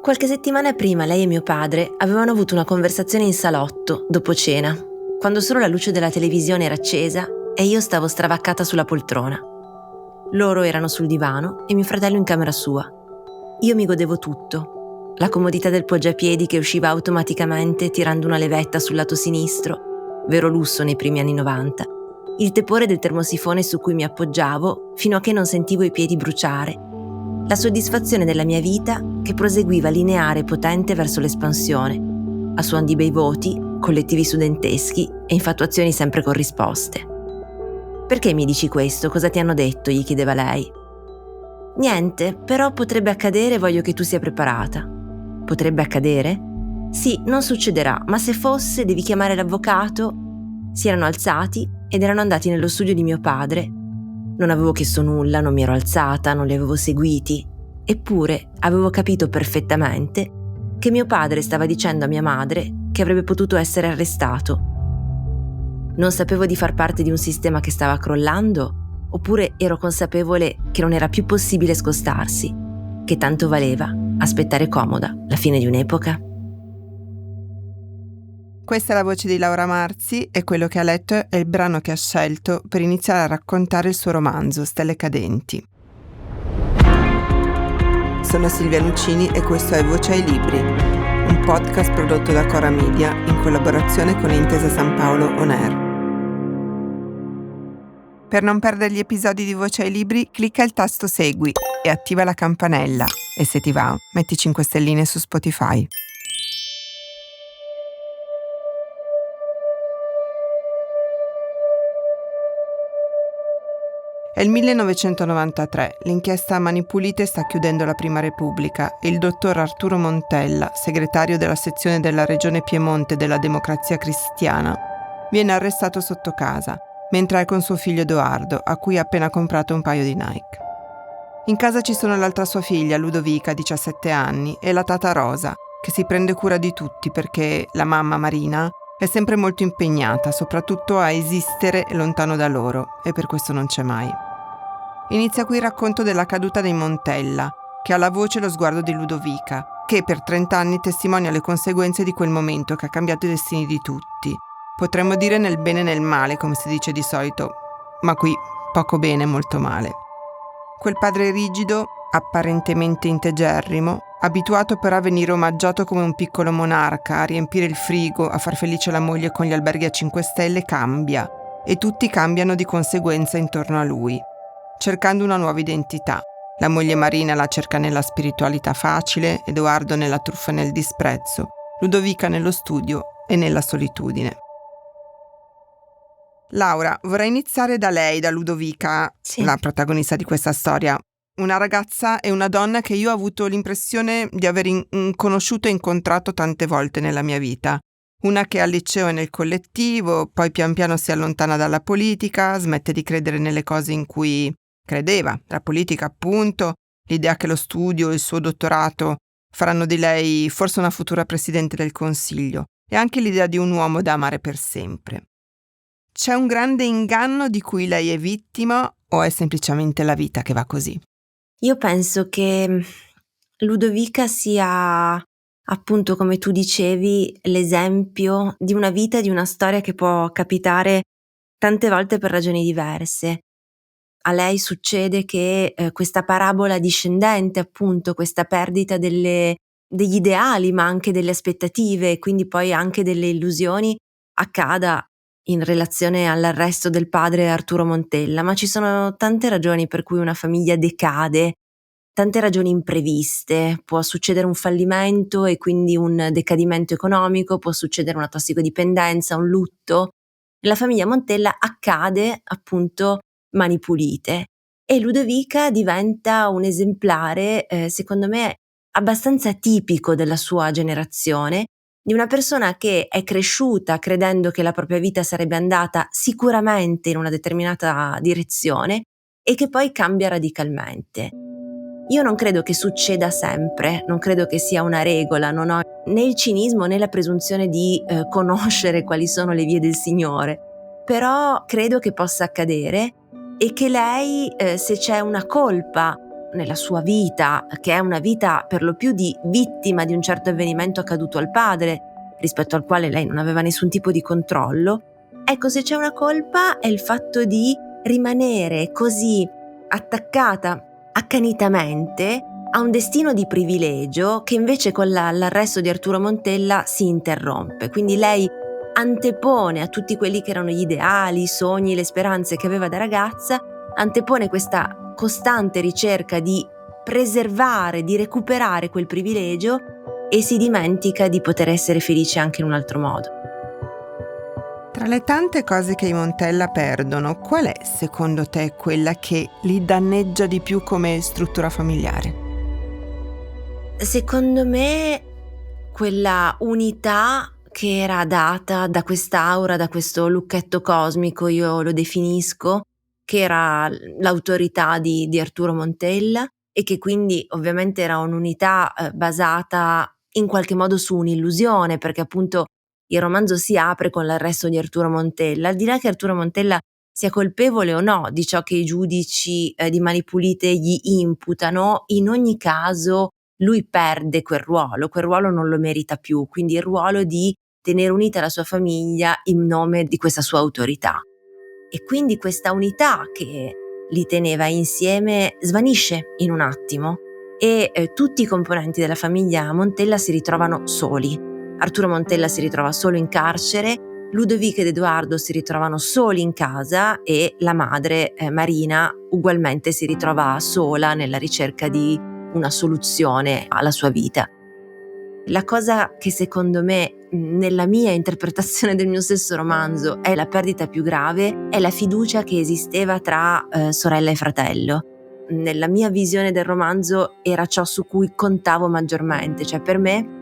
Qualche settimana prima lei e mio padre avevano avuto una conversazione in salotto, dopo cena, quando solo la luce della televisione era accesa e io stavo stravaccata sulla poltrona. Loro erano sul divano e mio fratello in camera sua. Io mi godevo tutto. La comodità del poggiapiedi che usciva automaticamente tirando una levetta sul lato sinistro, vero lusso nei primi anni 90. Il tepore del termosifone su cui mi appoggiavo fino a che non sentivo i piedi bruciare. La soddisfazione della mia vita che proseguiva lineare e potente verso l'espansione, a suon di bei voti, collettivi studenteschi e infatuazioni sempre corrisposte. «Perché mi dici questo? Cosa ti hanno detto?» gli chiedeva lei. «Niente, però potrebbe accadere e voglio che tu sia preparata». «Potrebbe accadere?» «Sì, non succederà, ma se fosse devi chiamare l'avvocato». Si erano alzati ed erano andati nello studio di mio padre. Non avevo chiesto nulla, non mi ero alzata, non li avevo seguiti. Eppure avevo capito perfettamente che mio padre stava dicendo a mia madre che avrebbe potuto essere arrestato. Non sapevo di far parte di un sistema che stava crollando, oppure ero consapevole che non era più possibile scostarsi, che tanto valeva aspettare comoda la fine di un'epoca. Questa è la voce di Laura Marzi e quello che ha letto è il brano che ha scelto per iniziare a raccontare il suo romanzo Stelle cadenti. Sono Silvia Nuccini e questo è Voce ai Libri, un podcast prodotto da Cora Media in collaborazione con Intesa San Paolo On Air. Per non perdere gli episodi di Voce ai Libri, clicca il tasto Segui e attiva la campanella e se ti va, metti 5 stelline su Spotify. È il 1993, l'inchiesta a Mani Pulite sta chiudendo la Prima Repubblica e il dottor Arturo Montella, segretario della sezione della Regione Piemonte della Democrazia Cristiana, viene arrestato sotto casa, mentre è con suo figlio Edoardo, a cui ha appena comprato un paio di Nike. In casa ci sono l'altra sua figlia, Ludovica, 17 anni, e la tata Rosa, che si prende cura di tutti perché la mamma, Marina, è sempre molto impegnata, soprattutto a esistere lontano da loro, e per questo non c'è mai. Inizia qui il racconto della caduta dei Montella, che ha la voce e lo sguardo di Ludovica, che per 30 anni testimonia le conseguenze di quel momento che ha cambiato i destini di tutti. Potremmo dire nel bene e nel male, come si dice di solito, ma qui poco bene, molto male. Quel padre rigido, apparentemente integerrimo, abituato però a venire omaggiato come un piccolo monarca, a riempire il frigo, a far felice la moglie con gli alberghi a 5 stelle, cambia, e tutti cambiano di conseguenza intorno a lui, cercando una nuova identità. La moglie Marina la cerca nella spiritualità facile, Edoardo nella truffa e nel disprezzo, Ludovica nello studio e nella solitudine. Laura, vorrei iniziare da lei, da Ludovica, Sì. la protagonista di questa storia. Una ragazza e una donna che io ho avuto l'impressione di aver conosciuto e incontrato tante volte nella mia vita. Una che al liceo e nel collettivo, poi pian piano si allontana dalla politica, smette di credere nelle cose in cui credeva, la politica appunto, l'idea che lo studio e il suo dottorato faranno di lei forse una futura presidente del Consiglio, e anche l'idea di un uomo da amare per sempre. C'è un grande inganno di cui lei è vittima o è semplicemente la vita che va così? Io penso che Ludovica sia, appunto, come tu dicevi, l'esempio di una vita, di una storia che può capitare tante volte per ragioni diverse. A lei succede che questa parabola discendente, appunto, questa perdita degli ideali, ma anche delle aspettative e quindi poi anche delle illusioni, accada in relazione all'arresto del padre Arturo Montella, ma ci sono tante ragioni per cui una famiglia decade, tante ragioni impreviste. Può succedere un fallimento e quindi un decadimento economico, può succedere una tossicodipendenza, un lutto. Nella famiglia Montella accade, appunto, Mani Pulite, e Ludovica diventa un esemplare, secondo me, abbastanza tipico della sua generazione, di una persona che è cresciuta credendo che la propria vita sarebbe andata sicuramente in una determinata direzione e che poi cambia radicalmente. Io non credo che succeda sempre, non credo che sia una regola, non ho né il cinismo né la presunzione di conoscere quali sono le vie del Signore, però credo che possa accadere e che lei, se c'è una colpa nella sua vita, che è una vita per lo più di vittima di un certo avvenimento accaduto al padre, rispetto al quale lei non aveva nessun tipo di controllo, ecco, se c'è una colpa è il fatto di rimanere così attaccata accanitamente a un destino di privilegio che invece con l'arresto di Arturo Montella si interrompe. Quindi lei antepone a tutti quelli che erano gli ideali, i sogni, le speranze che aveva da ragazza, antepone questa costante ricerca di preservare, di recuperare quel privilegio e si dimentica di poter essere felice anche in un altro modo. Tra le tante cose che i Montella perdono, qual è secondo te quella che li danneggia di più come struttura familiare? Secondo me quella unità che era data da quest'aura, da questo lucchetto cosmico, io lo definisco, che era l'autorità di Arturo Montella e che quindi ovviamente era un'unità basata in qualche modo su un'illusione, perché appunto il romanzo si apre con l'arresto di Arturo Montella, al di là che Arturo Montella sia colpevole o no di ciò che i giudici di Mani Pulite gli imputano, in ogni caso lui perde quel ruolo non lo merita più, quindi il ruolo di tenere unita la sua famiglia in nome di questa sua autorità. E quindi questa unità che li teneva insieme svanisce in un attimo e tutti i componenti della famiglia Montella si ritrovano soli. Arturo Montella si ritrova solo in carcere, Ludovica ed Edoardo si ritrovano soli in casa e la madre Marina ugualmente si ritrova sola nella ricerca di una soluzione alla sua vita. La cosa che secondo me, nella mia interpretazione del mio stesso romanzo, è la perdita più grave, è la fiducia che esisteva tra sorella e fratello. Nella mia visione del romanzo era ciò su cui contavo maggiormente, cioè per me,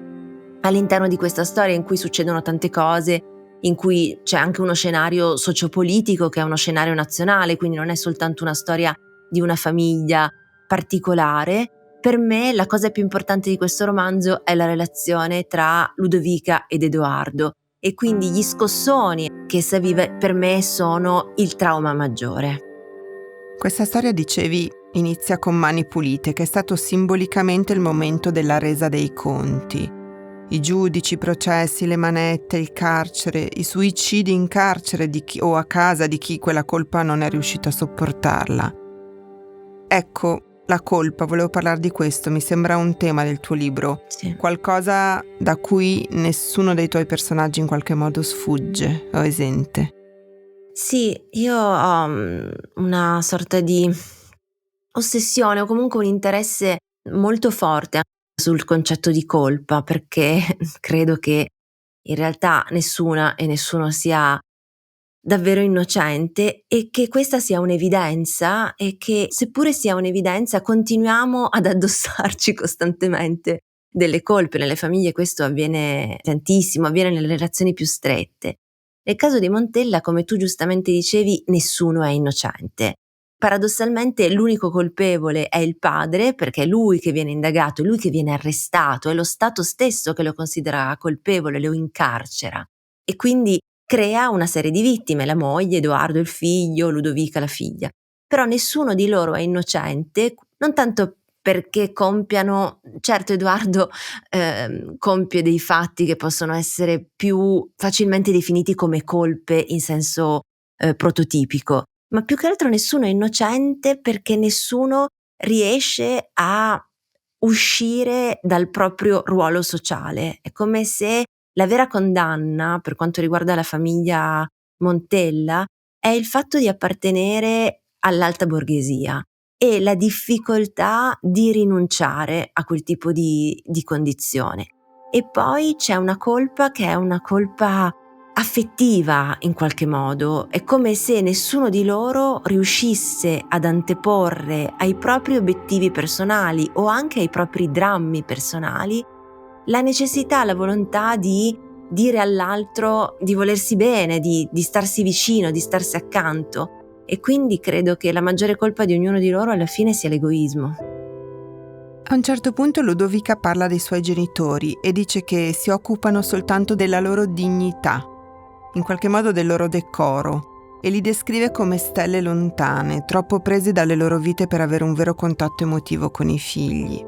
all'interno di questa storia in cui succedono tante cose, in cui c'è anche uno scenario sociopolitico che è uno scenario nazionale, quindi non è soltanto una storia di una famiglia particolare. Per me la cosa più importante di questo romanzo è la relazione tra Ludovica ed Edoardo e quindi gli scossoni che essa vive per me sono il trauma maggiore. Questa storia, dicevi, inizia con Mani Pulite, che è stato simbolicamente il momento della resa dei conti. I giudici, i processi, le manette, il carcere, i suicidi in carcere di chi, o a casa di chi quella colpa non è riuscito a sopportarla. Ecco, la colpa, volevo parlare di questo, mi sembra un tema del tuo libro. Sì. Qualcosa da cui nessuno dei tuoi personaggi in qualche modo sfugge o esente. Sì, io ho una sorta di ossessione o comunque un interesse molto forte sul concetto di colpa, perché credo che in realtà nessuna e nessuno sia davvero innocente e che questa sia un'evidenza e che seppure sia un'evidenza continuiamo ad addossarci costantemente delle colpe. Nelle famiglie questo avviene tantissimo, avviene nelle relazioni più strette. Nel caso di Montella, come tu giustamente dicevi, nessuno è innocente. Paradossalmente l'unico colpevole è il padre, perché è lui che viene indagato, è lui che viene arrestato, è lo Stato stesso che lo considera colpevole, lo incarcera. E quindi crea una serie di vittime, la moglie, Edoardo il figlio, Ludovica la figlia. Però nessuno di loro è innocente, non tanto perché compiano, certo Edoardo compie dei fatti che possono essere più facilmente definiti come colpe in senso prototipico, ma più che altro nessuno è innocente perché nessuno riesce a uscire dal proprio ruolo sociale. È come se la vera condanna, per quanto riguarda la famiglia Montella, è il fatto di appartenere all'alta borghesia e la difficoltà di rinunciare a quel tipo di condizione. E poi c'è una colpa che è una colpa affettiva in qualche modo, è come se nessuno di loro riuscisse ad anteporre ai propri obiettivi personali o anche ai propri drammi personali la necessità, la volontà di dire all'altro di volersi bene, di starsi vicino, di starsi accanto. E quindi credo che la maggiore colpa di ognuno di loro alla fine sia l'egoismo. A un certo punto Ludovica parla dei suoi genitori e dice che si occupano soltanto della loro dignità, in qualche modo del loro decoro. e li descrive come stelle lontane, troppo prese dalle loro vite per avere un vero contatto emotivo con i figli.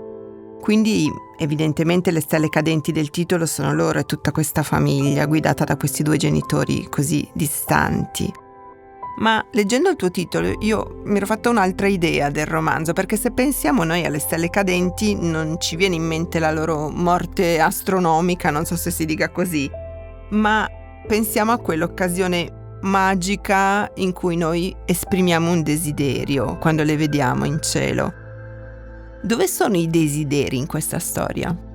Quindi, evidentemente, le stelle cadenti del titolo sono loro e tutta questa famiglia, guidata da questi due genitori così distanti. Ma leggendo il tuo titolo io mi ero fatta un'altra idea del romanzo, perché se pensiamo noi alle stelle cadenti non ci viene in mente la loro morte astronomica, non so se si dica così, ma pensiamo a quell'occasione magica in cui noi esprimiamo un desiderio quando le vediamo in cielo. Dove sono i desideri in questa storia?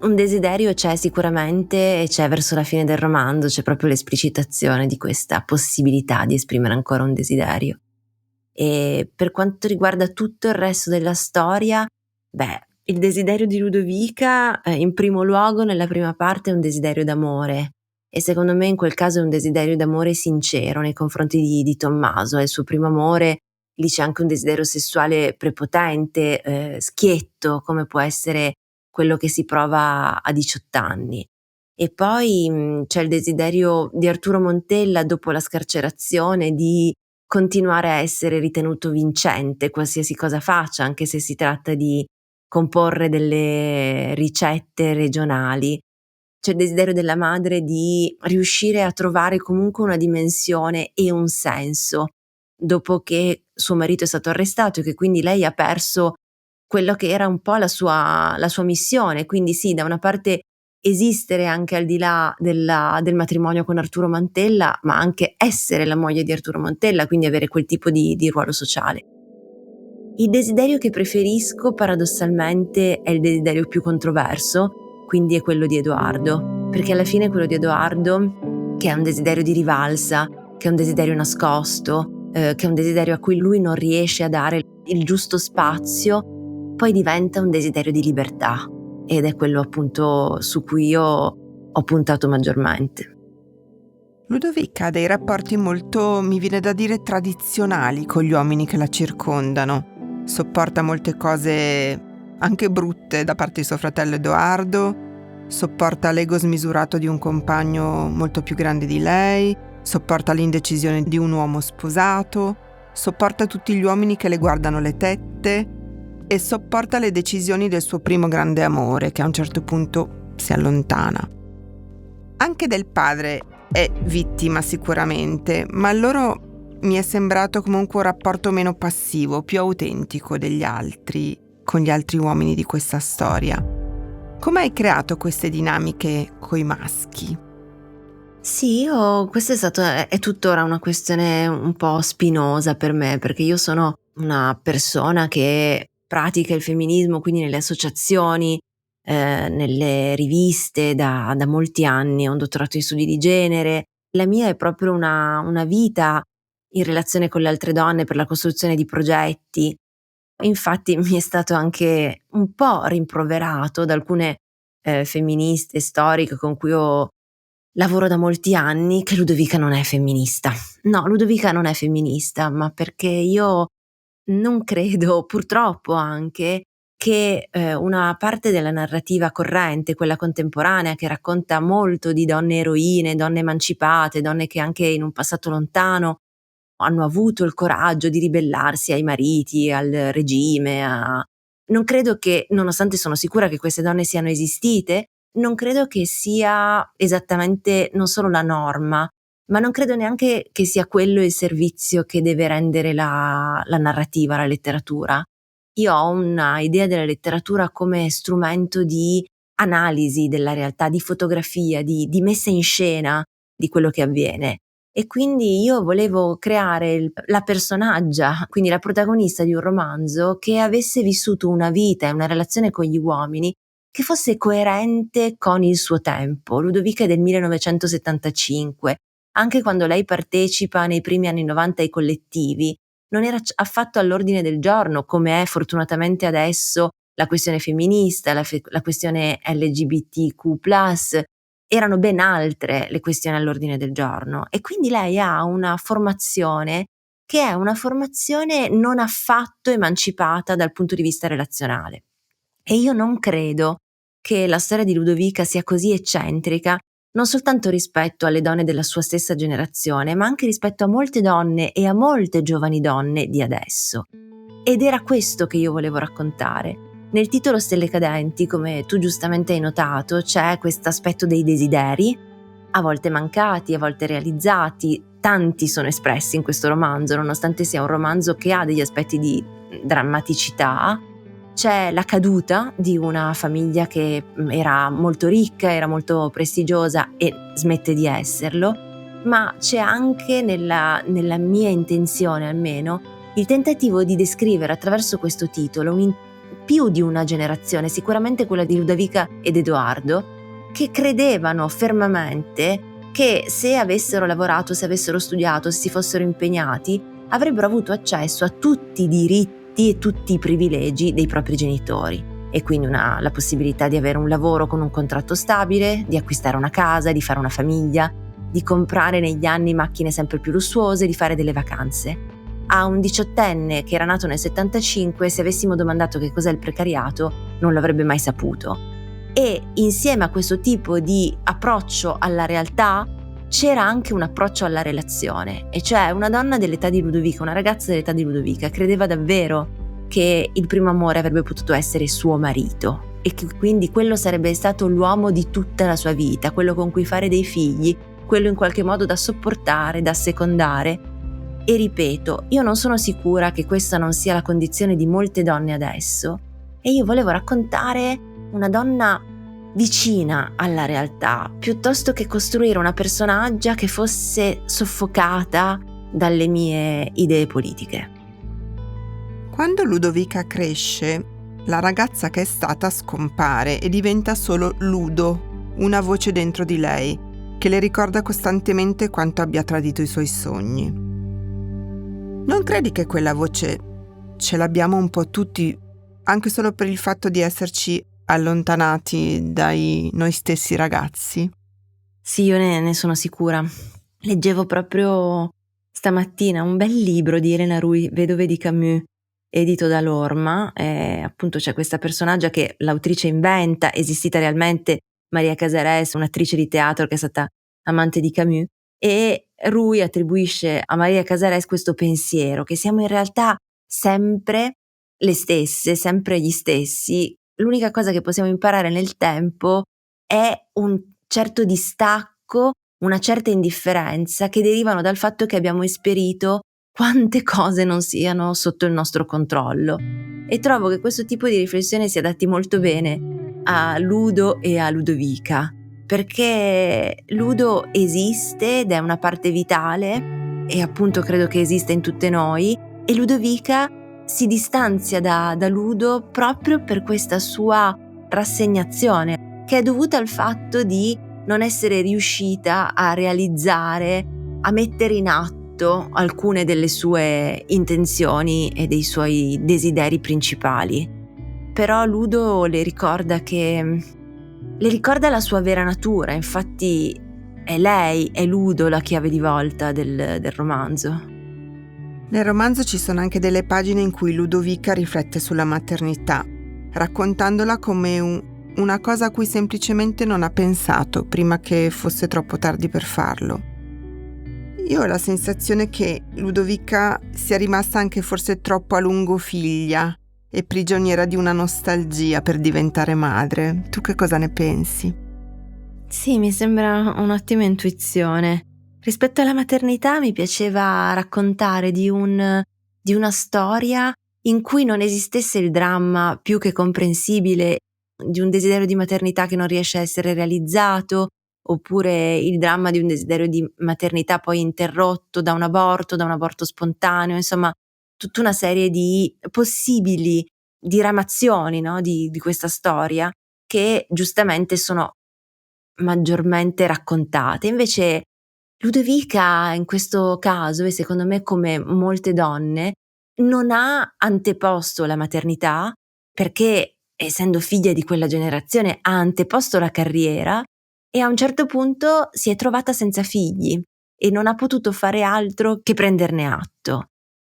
Un desiderio c'è sicuramente e c'è verso la fine del romanzo, c'è proprio l'esplicitazione di questa possibilità di esprimere ancora un desiderio. E per quanto riguarda tutto il resto della storia, il desiderio di Ludovica, in primo luogo nella prima parte è un desiderio d'amore e secondo me in quel caso è un desiderio d'amore sincero nei confronti di Tommaso, è il suo primo amore, lì c'è anche un desiderio sessuale prepotente, schietto, come può essere quello che si prova a 18 anni. E poi, c'è il desiderio di Arturo Montella dopo la scarcerazione di continuare a essere ritenuto vincente, qualsiasi cosa faccia, anche se si tratta di comporre delle ricette regionali. C'è il desiderio della madre di riuscire a trovare comunque una dimensione e un senso, dopo che suo marito è stato arrestato e che quindi lei ha perso quello che era un po' la sua missione. Quindi sì, da una parte esistere anche al di là del matrimonio con Arturo Montella, ma anche essere la moglie di Arturo Montella, quindi avere quel tipo di ruolo sociale. Il desiderio che preferisco paradossalmente è il desiderio più controverso, quindi è quello di Edoardo, perché alla fine quello di Edoardo, che è un desiderio di rivalsa, che è un desiderio nascosto, che è un desiderio a cui lui non riesce a dare il giusto spazio, poi diventa un desiderio di libertà ed è quello appunto su cui io ho puntato maggiormente. Ludovica ha dei rapporti molto, mi viene da dire, tradizionali con gli uomini che la circondano. Sopporta molte cose anche brutte da parte di suo fratello Edoardo, sopporta l'ego smisurato di un compagno molto più grande di lei, sopporta l'indecisione di un uomo sposato, sopporta tutti gli uomini che le guardano le tette e sopporta le decisioni del suo primo grande amore, che a un certo punto si allontana. Anche del padre è vittima sicuramente, ma a loro mi è sembrato comunque un rapporto meno passivo, più autentico degli altri, con gli altri uomini di questa storia. Come hai creato queste dinamiche coi maschi? Sì, questo è tuttora una questione un po' spinosa per me, perché io sono una persona che pratica il femminismo, quindi nelle associazioni, nelle riviste da molti anni, ho un dottorato in studi di genere. La mia è proprio una vita in relazione con le altre donne per la costruzione di progetti. Infatti mi è stato anche un po' rimproverato da alcune, femministe storiche con cui lavoro da molti anni, che Ludovica non è femminista. No, Ludovica non è femminista, ma perché io non credo, purtroppo anche, che, una parte della narrativa corrente, quella contemporanea, che racconta molto di donne eroine, donne emancipate, donne che anche in un passato lontano hanno avuto il coraggio di ribellarsi ai mariti, al regime, non credo che, nonostante sono sicura che queste donne siano esistite, non credo che sia esattamente non solo la norma, ma non credo neanche che sia quello il servizio che deve rendere la narrativa, la letteratura. Io ho una idea della letteratura come strumento di analisi della realtà, di fotografia, di messa in scena di quello che avviene. E quindi io volevo creare la personaggia, quindi la protagonista di un romanzo che avesse vissuto una vita e una relazione con gli uomini che fosse coerente con il suo tempo. Ludovica è del 1975, anche quando lei partecipa nei primi anni '90 ai collettivi, non era affatto all'ordine del giorno, come è fortunatamente adesso la questione femminista, la questione LGBTQ+, erano ben altre le questioni all'ordine del giorno e quindi lei ha una formazione che è una formazione non affatto emancipata dal punto di vista relazionale. E io non credo che la storia di Ludovica sia così eccentrica non soltanto rispetto alle donne della sua stessa generazione, ma anche rispetto a molte donne e a molte giovani donne di adesso. Ed era questo che io volevo raccontare. Nel titolo Stelle cadenti, come tu giustamente hai notato, c'è questo aspetto dei desideri, a volte mancati, a volte realizzati. Tanti sono espressi in questo romanzo, nonostante sia un romanzo che ha degli aspetti di drammaticità. C'è la caduta di una famiglia che era molto ricca, era molto prestigiosa e smette di esserlo, ma c'è anche nella mia intenzione almeno il tentativo di descrivere attraverso questo titolo più di una generazione, sicuramente quella di Ludovica ed Edoardo, che credevano fermamente che se avessero lavorato, se avessero studiato, se si fossero impegnati, avrebbero avuto accesso a tutti i diritti e tutti i privilegi dei propri genitori, e quindi la possibilità di avere un lavoro con un contratto stabile, di acquistare una casa, di fare una famiglia, di comprare negli anni macchine sempre più lussuose, di fare delle vacanze. A un diciottenne che era nato nel 75, se avessimo domandato che cos'è il precariato, non lo avrebbe mai saputo. E insieme a questo tipo di approccio alla realtà c'era anche un approccio alla relazione, e cioè una donna dell'età di Ludovica, una ragazza dell'età di Ludovica, credeva davvero che il primo amore avrebbe potuto essere suo marito e che quindi quello sarebbe stato l'uomo di tutta la sua vita, quello con cui fare dei figli, quello in qualche modo da sopportare, da assecondare. E ripeto, io non sono sicura che questa non sia la condizione di molte donne adesso, e io volevo raccontare una donna vicina alla realtà, piuttosto che costruire una personaggia che fosse soffocata dalle mie idee politiche. Quando Ludovica cresce, la ragazza che è stata scompare e diventa solo Ludo, una voce dentro di lei, che le ricorda costantemente quanto abbia tradito i suoi sogni. Non credi che quella voce ce l'abbiamo un po' tutti, anche solo per il fatto di esserci allontanati dai noi stessi ragazzi? Sì, io ne sono sicura. Leggevo proprio stamattina un bel libro di Elena Rui, Vedove di Camus, edito da Lorma. Appunto c'è questa personaggia che l'autrice inventa, esistita realmente, Maria Casares, un'attrice di teatro che è stata amante di Camus, e Rui attribuisce a Maria Casares questo pensiero che siamo in realtà sempre le stesse, sempre gli stessi. L'unica cosa che possiamo imparare nel tempo è un certo distacco, una certa indifferenza che derivano dal fatto che abbiamo esperito quante cose non siano sotto il nostro controllo. E trovo che questo tipo di riflessione si adatti molto bene a Ludo e a Ludovica, perché Ludo esiste ed è una parte vitale, e appunto credo che esista in tutte noi, e Ludovica si distanzia da Ludo proprio per questa sua rassegnazione, che è dovuta al fatto di non essere riuscita a realizzare, a mettere in atto alcune delle sue intenzioni e dei suoi desideri principali. Però Ludo le ricorda la sua vera natura, infatti è lei, è Ludo la chiave di volta del romanzo. Nel romanzo ci sono anche delle pagine in cui Ludovica riflette sulla maternità, raccontandola come una cosa a cui semplicemente non ha pensato prima che fosse troppo tardi per farlo. Io ho la sensazione che Ludovica sia rimasta anche forse troppo a lungo figlia e prigioniera di una nostalgia per diventare madre. Tu che cosa ne pensi? Sì, mi sembra un'ottima intuizione. Rispetto alla maternità mi piaceva raccontare di una storia in cui non esistesse il dramma più che comprensibile di un desiderio di maternità che non riesce a essere realizzato, oppure il dramma di un desiderio di maternità poi interrotto da un aborto spontaneo, insomma tutta una serie di possibili diramazioni, no, di questa storia che giustamente sono maggiormente raccontate. Invece Ludovica in questo caso, e secondo me come molte donne, non ha anteposto la maternità, perché essendo figlia di quella generazione ha anteposto la carriera, e a un certo punto si è trovata senza figli e non ha potuto fare altro che prenderne atto.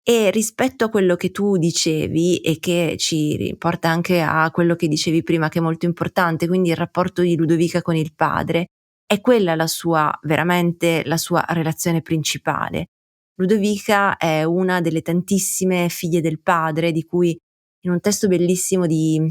E rispetto a quello che tu dicevi, e che ci riporta anche a quello che dicevi prima, che è molto importante, quindi il rapporto di Ludovica con il padre, è quella veramente la sua relazione principale. Ludovica è una delle tantissime figlie del padre, di cui in un testo bellissimo di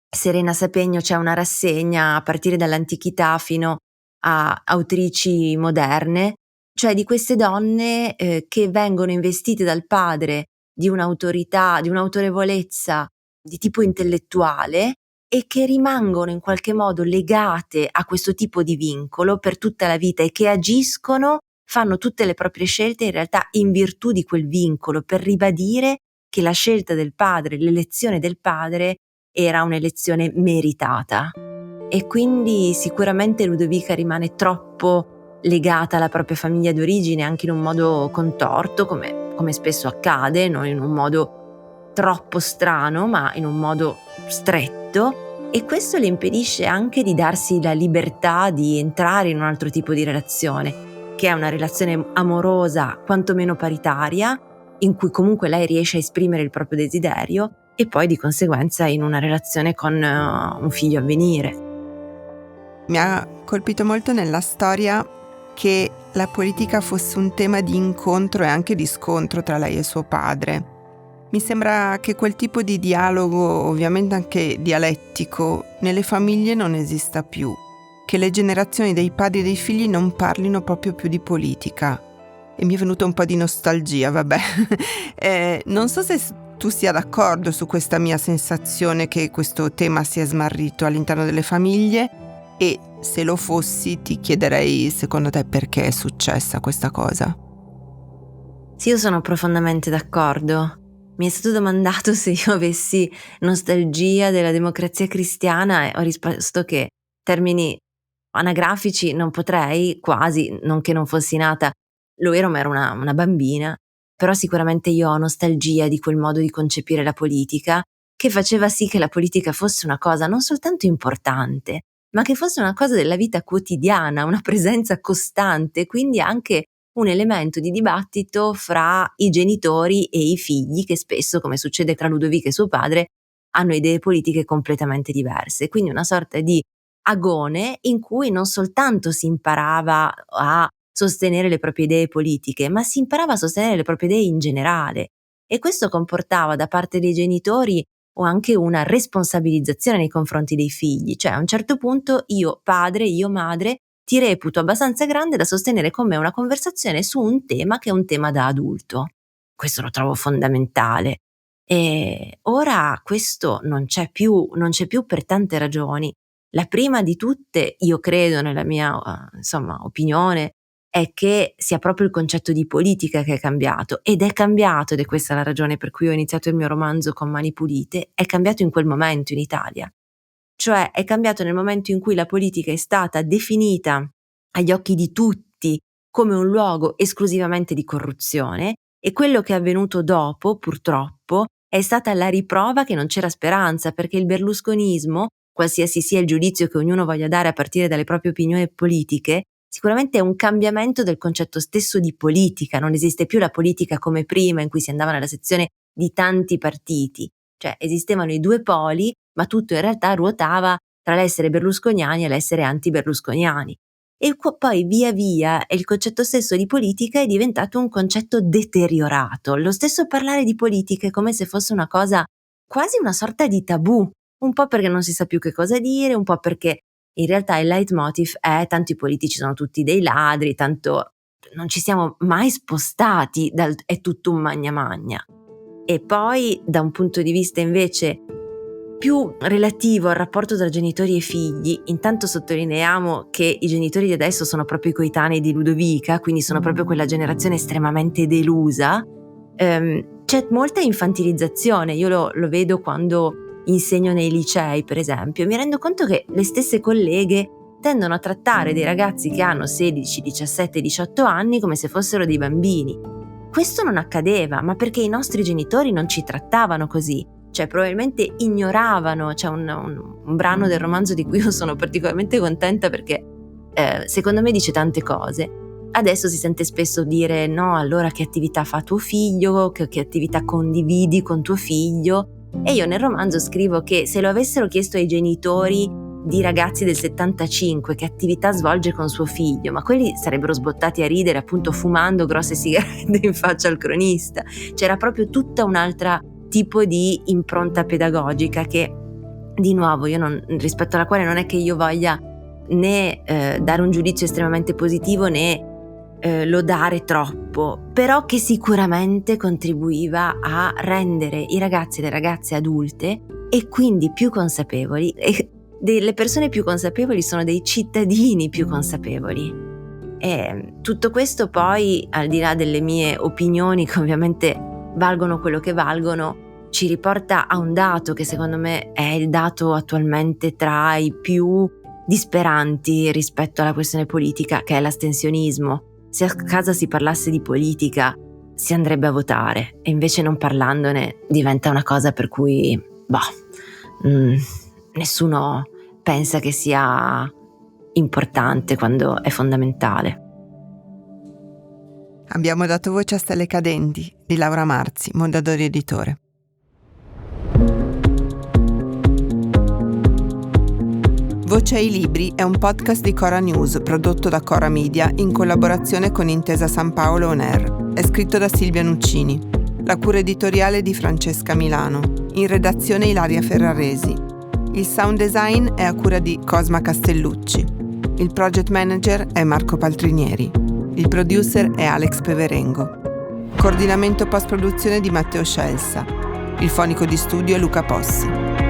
Serena Sapegno c'è una rassegna a partire dall'antichità fino a autrici moderne, cioè di queste donne che vengono investite dal padre di un'autorità, di un'autorevolezza di tipo intellettuale e che rimangono in qualche modo legate a questo tipo di vincolo per tutta la vita e che agiscono, fanno tutte le proprie scelte in realtà in virtù di quel vincolo, per ribadire che la scelta del padre, l'elezione del padre era un'elezione meritata. E quindi sicuramente Ludovica rimane troppo legata alla propria famiglia d'origine, anche in un modo contorto, come spesso accade, non in un modo troppo strano, ma in un modo stretto, e questo le impedisce anche di darsi la libertà di entrare in un altro tipo di relazione, che è una relazione amorosa quantomeno paritaria, in cui comunque lei riesce a esprimere il proprio desiderio, e poi di conseguenza in una relazione con un figlio a venire. Mi ha colpito molto nella storia che la politica fosse un tema di incontro e anche di scontro tra lei e suo padre. Mi sembra che quel tipo di dialogo, ovviamente anche dialettico, nelle famiglie non esista più, che le generazioni dei padri e dei figli non parlino proprio più di politica. E mi è venuto un po' di nostalgia, vabbè. Non so se tu sia d'accordo su questa mia sensazione che questo tema si è smarrito all'interno delle famiglie, e se lo fossi ti chiederei secondo te perché è successa questa cosa. Sì, io sono profondamente d'accordo. Mi è stato domandato se io avessi nostalgia della democrazia cristiana e ho risposto che termini anagrafici non potrei, quasi, non che non fossi nata, lo ero ma ero una bambina, però sicuramente io ho nostalgia di quel modo di concepire la politica che faceva sì che la politica fosse una cosa non soltanto importante, ma che fosse una cosa della vita quotidiana, una presenza costante, quindi anche un elemento di dibattito fra i genitori e i figli, che spesso, come succede tra Ludovica e suo padre, hanno idee politiche completamente diverse. Quindi una sorta di agone in cui non soltanto si imparava a sostenere le proprie idee politiche, ma si imparava a sostenere le proprie idee in generale. E questo comportava da parte dei genitori o anche una responsabilizzazione nei confronti dei figli, cioè a un certo punto io padre, io madre, ti reputo abbastanza grande da sostenere con me una conversazione su un tema che è un tema da adulto. Questo lo trovo fondamentale. E ora questo non c'è più per tante ragioni. La prima di tutte, io credo nella mia opinione, è che sia proprio il concetto di politica che è cambiato, ed è cambiato, ed è questa la ragione per cui ho iniziato il mio romanzo con Mani Pulite, è cambiato in quel momento in Italia. Cioè è cambiato nel momento in cui la politica è stata definita agli occhi di tutti come un luogo esclusivamente di corruzione, e quello che è avvenuto dopo, purtroppo, è stata la riprova che non c'era speranza, perché il berlusconismo, qualsiasi sia il giudizio che ognuno voglia dare a partire dalle proprie opinioni politiche, sicuramente è un cambiamento del concetto stesso di politica. Non esiste più la politica come prima, in cui si andava nella sezione di tanti partiti, cioè esistevano i due poli, ma tutto in realtà ruotava tra l'essere berlusconiani e l'essere anti-berlusconiani. E poi via via il concetto stesso di politica è diventato un concetto deteriorato. Lo stesso parlare di politica è come se fosse una cosa, quasi una sorta di tabù, un po' perché non si sa più che cosa dire, un po' perché in realtà il leitmotiv è tanto i politici sono tutti dei ladri, tanto non ci siamo mai spostati è tutto un magna magna. E poi da un punto di vista invece più relativo al rapporto tra genitori e figli, intanto sottolineiamo che i genitori di adesso sono proprio i coetanei di Ludovica, quindi sono proprio quella generazione estremamente delusa. C'è molta infantilizzazione, io lo vedo quando insegno nei licei, per esempio, mi rendo conto che le stesse colleghe tendono a trattare dei ragazzi che hanno 16, 17, 18 anni come se fossero dei bambini. Questo non accadeva, ma perché i nostri genitori non ci trattavano così. Cioè probabilmente ignoravano. C'è un brano del romanzo di cui io sono particolarmente contenta perché secondo me dice tante cose. Adesso si sente spesso dire no, allora che attività fa tuo figlio, che attività condividi con tuo figlio, e io nel romanzo scrivo che se lo avessero chiesto ai genitori di ragazzi del 75, che attività svolge con suo figlio, ma quelli sarebbero sbottati a ridere appunto fumando grosse sigarette in faccia al cronista. C'era proprio tutta un'altra tipo di impronta pedagogica che, di nuovo, rispetto alla quale non è che io voglia né dare un giudizio estremamente positivo né lodare troppo, però che sicuramente contribuiva a rendere i ragazzi e le ragazze adulte e quindi più consapevoli, e delle persone più consapevoli sono dei cittadini più consapevoli. E tutto questo poi, al di là delle mie opinioni che ovviamente valgono quello che valgono, ci riporta a un dato che secondo me è il dato attualmente tra i più disperanti rispetto alla questione politica, che è l'astensionismo. Se a casa si parlasse di politica si andrebbe a votare, e invece non parlandone diventa una cosa per cui nessuno pensa che sia importante quando è fondamentale. Abbiamo dato voce a Stelle Cadenti di Laura Marzi, Mondadori Editore. Voce ai libri è un podcast di Cora News prodotto da Cora Media in collaborazione con Intesa San Paolo On Air. È scritto da Silvia Nuccini. La cura editoriale è di Francesca Milano. In redazione Ilaria Ferraresi. Il sound design è a cura di Cosma Castellucci. Il project manager è Marco Paltrinieri. Il producer è Alex Peverengo. Coordinamento post-produzione di Matteo Scelsa. Il fonico di studio è Luca Possi.